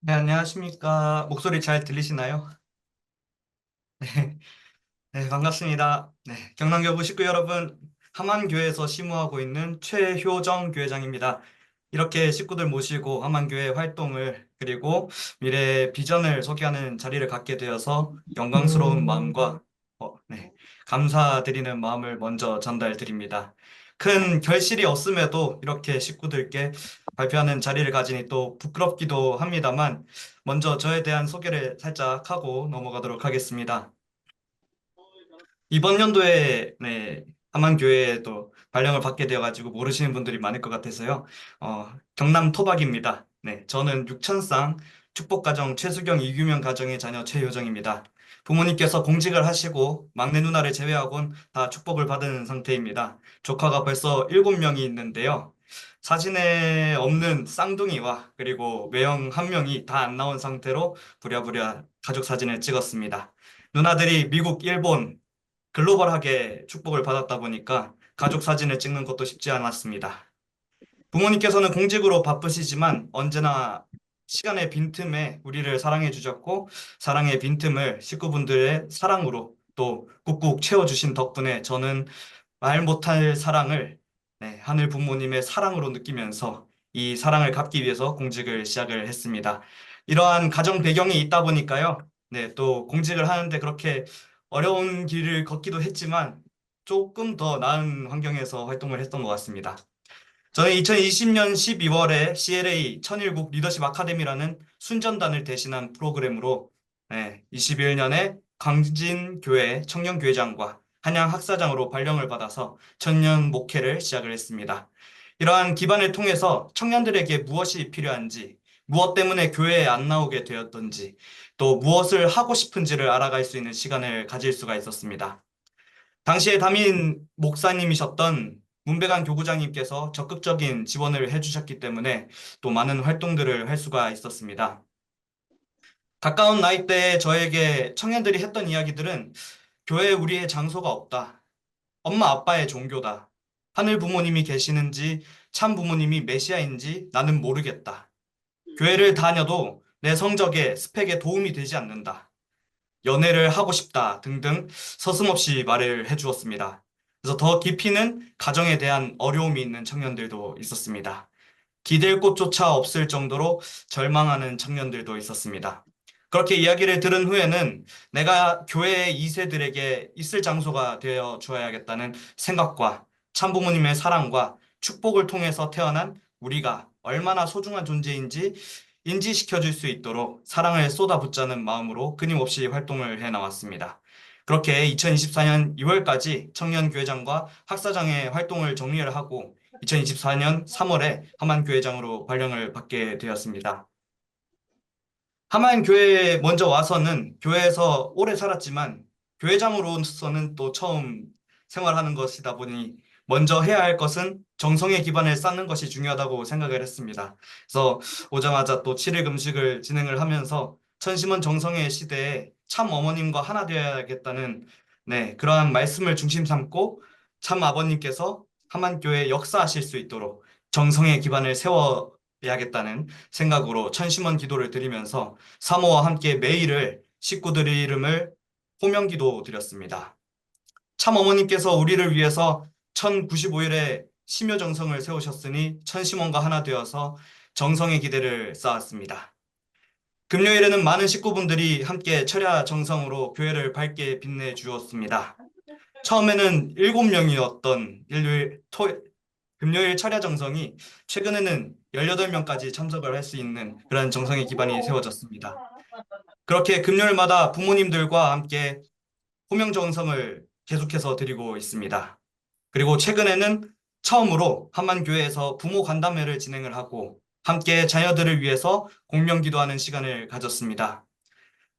네, 안녕하십니까. 목소리 잘 들리시나요? 네, 네, 반갑습니다. 네, 경남교부 식구 여러분, 함안교회에서 시무하고 있는 최효정 교회장입니다. 이렇게 식구들 모시고 함안교회 활동을 그리고 미래 비전을 소개하는 자리를 갖게 되어서 영광스러운 마음과 네, 감사드리는 마음을 먼저 전달드립니다. 큰 결실이 없음에도 이렇게 식구들께 발표하는 자리를 가지니 또 부끄럽기도 합니다만 먼저 저에 대한 소개를 살짝 하고 넘어가도록 하겠습니다. 이번 연도에 함안교회에도 발령을 받게 되어가지고 모르시는 분들이 많을 것 같아서요. 경남 토박입니다. 네, 저는 육천상 축복가정 최수경 이규명 가정의 자녀 최효정입니다. 부모님께서 공직을 하시고 막내 누나를 제외하고는 다 축복을 받은 상태입니다. 조카가 벌써 7명이 있는데요. 사진에 없는 쌍둥이와 그리고 외형 한 명이 다 안 나온 상태로 부랴부랴 가족 사진을 찍었습니다. 누나들이 미국, 일본, 글로벌하게 축복을 받았다 보니까 가족 사진을 찍는 것도 쉽지 않았습니다. 부모님께서는 공직으로 바쁘시지만 언제나 시간의 빈틈에 우리를 사랑해 주셨고 사랑의 빈틈을 식구분들의 사랑으로 또 꾹꾹 채워주신 덕분에 저는 말 못할 사랑을 하늘 부모님의 사랑으로 느끼면서 이 사랑을 갚기 위해서 공직을 시작을 했습니다. 이러한 가정 배경이 있다 보니까요. 네, 또 공직을 하는데 그렇게 어려운 길을 걷기도 했지만 조금 더 나은 환경에서 활동을 했던 것 같습니다. 저는 2020년 12월에 CLA 천일국 리더십 아카데미라는 순전단을 대신한 프로그램으로 21년에 광진교회 청년교회장과 한양 학사장으로 발령을 받아서 청년 목회를 시작을 했습니다. 이러한 기반을 통해서 청년들에게 무엇이 필요한지, 무엇 때문에 교회에 안 나오게 되었던지, 또 무엇을 하고 싶은지를 알아갈 수 있는 시간을 가질 수가 있었습니다. 당시에 담임 목사님이셨던 문배관 교구장님께서 적극적인 지원을 해주셨기 때문에 또 많은 활동들을 할 수가 있었습니다. 가까운 나이대에 저에게 청년들이 했던 이야기들은 교회에 우리의 장소가 없다. 엄마 아빠의 종교다. 하늘 부모님이 계시는지 참 부모님이 메시아인지 나는 모르겠다. 교회를 다녀도 내 성적에 스펙에 도움이 되지 않는다. 연애를 하고 싶다 등등 서슴없이 말을 해주었습니다. 그래서 더 깊이는 가정에 대한 어려움이 있는 청년들도 있었습니다. 기댈 곳조차 없을 정도로 절망하는 청년들도 있었습니다. 그렇게 이야기를 들은 후에는 내가 교회 2세들에게 있을 장소가 되어 주어야겠다는 생각과 참부모님의 사랑과 축복을 통해서 태어난 우리가 얼마나 소중한 존재인지 인지시켜 줄 수 있도록 사랑을 쏟아붓자는 마음으로 끊임없이 활동을 해 나왔습니다. 그렇게 2024년 2월까지 청년교회장과 학사장의 활동을 정리를 하고 2024년 3월에 함안교회장으로 발령을 받게 되었습니다. 함안교회에 먼저 와서는 교회에서 오래 살았지만 교회장으로서는 또 처음 생활하는 것이다 보니 먼저 해야 할 것은 정성의 기반을 쌓는 것이 중요하다고 생각을 했습니다. 그래서 오자마자 또 7일 금식을 진행을 하면서 천심원 정성의 시대에 참 어머님과 하나 되어야겠다는 그러한 말씀을 중심 삼고 참 아버님께서 함안교회 역사하실 수 있도록 정성의 기반을 세워야겠다는 생각으로 천심원 기도를 드리면서 사모와 함께 매일을 식구들의 이름을 호명기도 드렸습니다. 참 어머님께서 우리를 위해서 1095일의 심효정성을 세우셨으니 천심원과 하나 되어서 정성의 기대를 쌓았습니다. 금요일에는 많은 식구분들이 함께 철야 정성으로 교회를 밝게 빛내 주었습니다. 처음에는 7명이었던 금요일 철야 정성이 최근에는 18명까지 참석을 할 수 있는 그런 정성의 기반이 세워졌습니다. 그렇게 금요일마다 부모님들과 함께 호명 정성을 계속해서 드리고 있습니다. 그리고 최근에는 처음으로 한만교회에서 부모 간담회를 진행을 하고 함께 자녀들을 위해서 공명 기도하는 시간을 가졌습니다.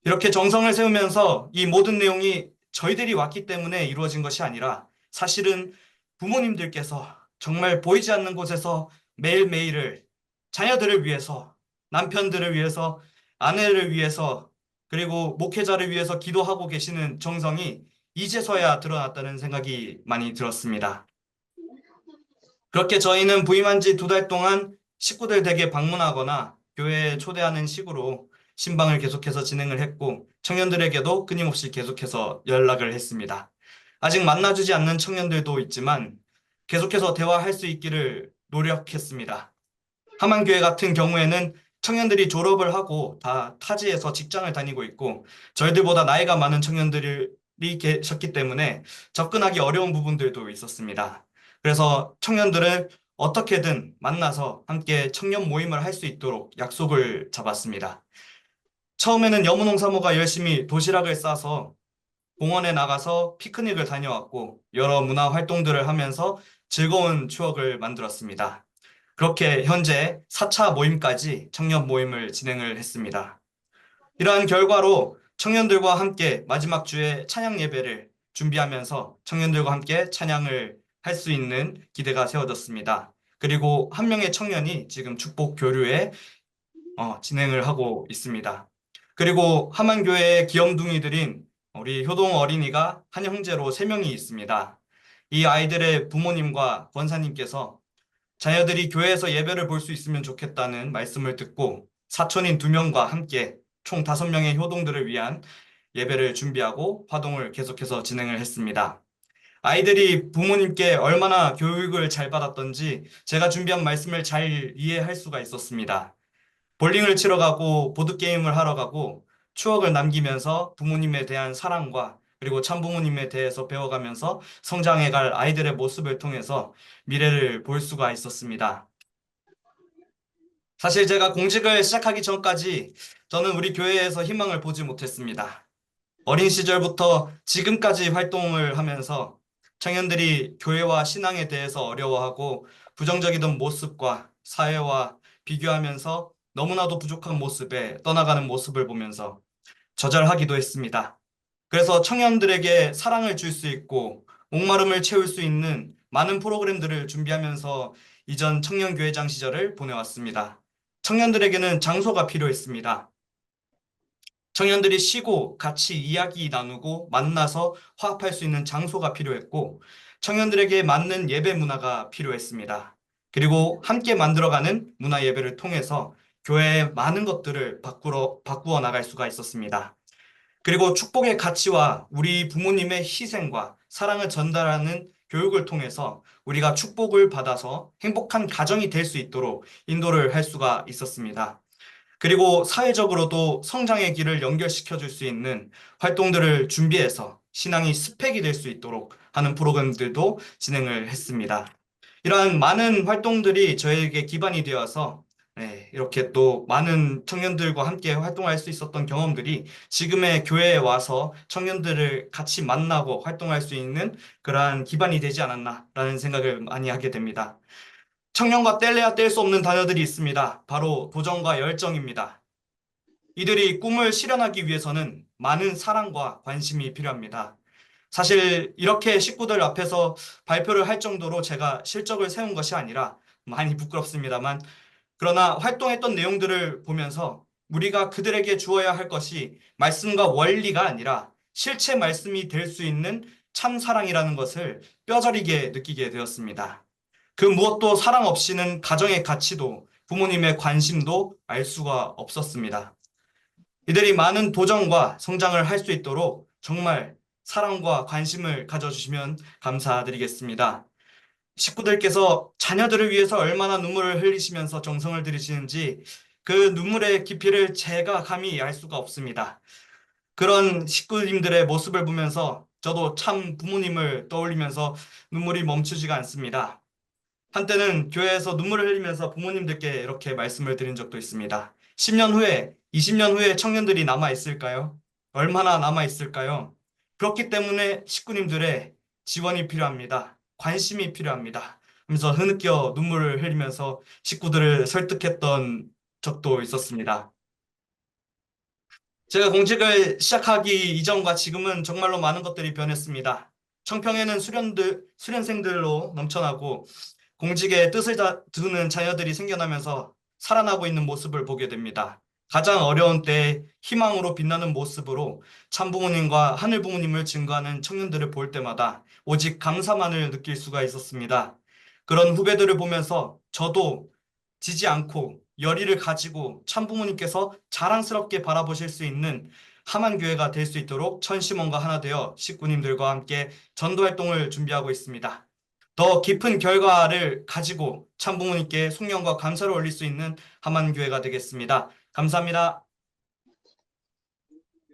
이렇게 정성을 세우면서 이 모든 내용이 저희들이 왔기 때문에 이루어진 것이 아니라 사실은 부모님들께서 정말 보이지 않는 곳에서 매일매일을 자녀들을 위해서, 남편들을 위해서, 아내를 위해서, 그리고 목회자를 위해서 기도하고 계시는 정성이 이제서야 드러났다는 생각이 많이 들었습니다. 그렇게 저희는 부임한 지 2달 동안 식구들 댁에 방문하거나 교회에 초대하는 식으로 신방을 계속해서 진행을 했고 청년들에게도 끊임없이 계속해서 연락을 했습니다. 아직 만나주지 않는 청년들도 있지만 계속해서 대화할 수 있기를 노력했습니다. 함안교회 같은 경우에는 청년들이 졸업을 하고 다 타지에서 직장을 다니고 있고 저희들보다 나이가 많은 청년들이 계셨기 때문에 접근하기 어려운 부분들도 있었습니다. 그래서 청년들을 어떻게든 만나서 함께 청년 모임을 할 수 있도록 약속을 잡았습니다. 처음에는 여문홍 사모가 열심히 도시락을 싸서 공원에 나가서 피크닉을 다녀왔고 여러 문화 활동들을 하면서 즐거운 추억을 만들었습니다. 그렇게 현재 4차 모임까지 청년 모임을 진행을 했습니다. 이러한 결과로 청년들과 함께 마지막 주에 찬양 예배를 준비하면서 청년들과 함께 찬양을 할 수 있는 기대가 세워졌습니다. 그리고 한 명의 청년이 지금 축복 교류에 진행을 하고 있습니다. 그리고 함안교회의 귀염둥이들인 우리 효동 어린이가 한 형제로 3명이 있습니다. 이 아이들의 부모님과 권사님께서 자녀들이 교회에서 예배를 볼 수 있으면 좋겠다는 말씀을 듣고 사촌인 2명과 함께 총 5명의 효동들을 위한 예배를 준비하고 화동을 계속해서 진행을 했습니다. 아이들이 부모님께 얼마나 교육을 잘 받았던지 제가 준비한 말씀을 잘 이해할 수가 있었습니다. 볼링을 치러 가고 보드게임을 하러 가고 추억을 남기면서 부모님에 대한 사랑과 그리고 참부모님에 대해서 배워가면서 성장해갈 아이들의 모습을 통해서 미래를 볼 수가 있었습니다. 사실 제가 공직을 시작하기 전까지 저는 우리 교회에서 희망을 보지 못했습니다. 어린 시절부터 지금까지 활동을 하면서 청년들이 교회와 신앙에 대해서 어려워하고 부정적이던 모습과 사회와 비교하면서 너무나도 부족한 모습에 떠나가는 모습을 보면서 좌절하기도 했습니다. 그래서 청년들에게 사랑을 줄 수 있고 목마름을 채울 수 있는 많은 프로그램들을 준비하면서 이전 청년교회장 시절을 보내왔습니다. 청년들에게는 장소가 필요했습니다. 청년들이 쉬고 같이 이야기 나누고 만나서 화합할 수 있는 장소가 필요했고 청년들에게 맞는 예배 문화가 필요했습니다. 그리고 함께 만들어가는 문화 예배를 통해서 교회의 많은 것들을 바꾸어 나갈 수가 있었습니다. 그리고 축복의 가치와 우리 부모님의 희생과 사랑을 전달하는 교육을 통해서 우리가 축복을 받아서 행복한 가정이 될 수 있도록 인도를 할 수가 있었습니다. 그리고 사회적으로도 성장의 길을 연결시켜 줄 수 있는 활동들을 준비해서 신앙이 스펙이 될 수 있도록 하는 프로그램들도 진행을 했습니다. 이러한 많은 활동들이 저에게 기반이 되어서 이렇게 또 많은 청년들과 함께 활동할 수 있었던 경험들이 지금의 교회에 와서 청년들을 같이 만나고 활동할 수 있는 그러한 기반이 되지 않았나라는 생각을 많이 하게 됩니다. 청년과 뗄래야 뗄 수 없는 단어들이 있습니다. 바로 도전과 열정입니다. 이들이 꿈을 실현하기 위해서는 많은 사랑과 관심이 필요합니다. 사실 이렇게 식구들 앞에서 발표를 할 정도로 제가 실적을 세운 것이 아니라 많이 부끄럽습니다만 그러나 활동했던 내용들을 보면서 우리가 그들에게 주어야 할 것이 말씀과 원리가 아니라 실체 말씀이 될 수 있는 참 사랑이라는 것을 뼈저리게 느끼게 되었습니다. 그 무엇도 사랑 없이는 가정의 가치도 부모님의 관심도 알 수가 없었습니다. 이들이 많은 도전과 성장을 할 수 있도록 정말 사랑과 관심을 가져주시면 감사드리겠습니다. 식구들께서 자녀들을 위해서 얼마나 눈물을 흘리시면서 정성을 들이시는지 그 눈물의 깊이를 제가 감히 알 수가 없습니다. 그런 식구님들의 모습을 보면서 저도 참 부모님을 떠올리면서 눈물이 멈추지가 않습니다. 한때는 교회에서 눈물을 흘리면서 부모님들께 이렇게 말씀을 드린 적도 있습니다. 10년 후에, 20년 후에 청년들이 남아있을까요? 얼마나 남아있을까요? 그렇기 때문에 식구님들의 지원이 필요합니다. 관심이 필요합니다. 하면서 흐느껴 눈물을 흘리면서 식구들을 설득했던 적도 있었습니다. 제가 공직을 시작하기 이전과 지금은 정말로 많은 것들이 변했습니다. 청평에는 수련생들로 넘쳐나고 공직에 뜻을 두는 자녀들이 생겨나면서 살아나고 있는 모습을 보게 됩니다. 가장 어려운 때에 희망으로 빛나는 모습으로 참부모님과 하늘부모님을 증거하는 청년들을 볼 때마다 오직 감사만을 느낄 수가 있었습니다. 그런 후배들을 보면서 저도 지지 않고 열의를 가지고 참부모님께서 자랑스럽게 바라보실 수 있는 함안교회가 될 수 있도록 천심원과 하나 되어 식구님들과 함께 전도활동을 준비하고 있습니다. 더 깊은 결과를 가지고 참부모님께 송영과 감사를 올릴 수 있는 함안교회가 되겠습니다. 감사합니다.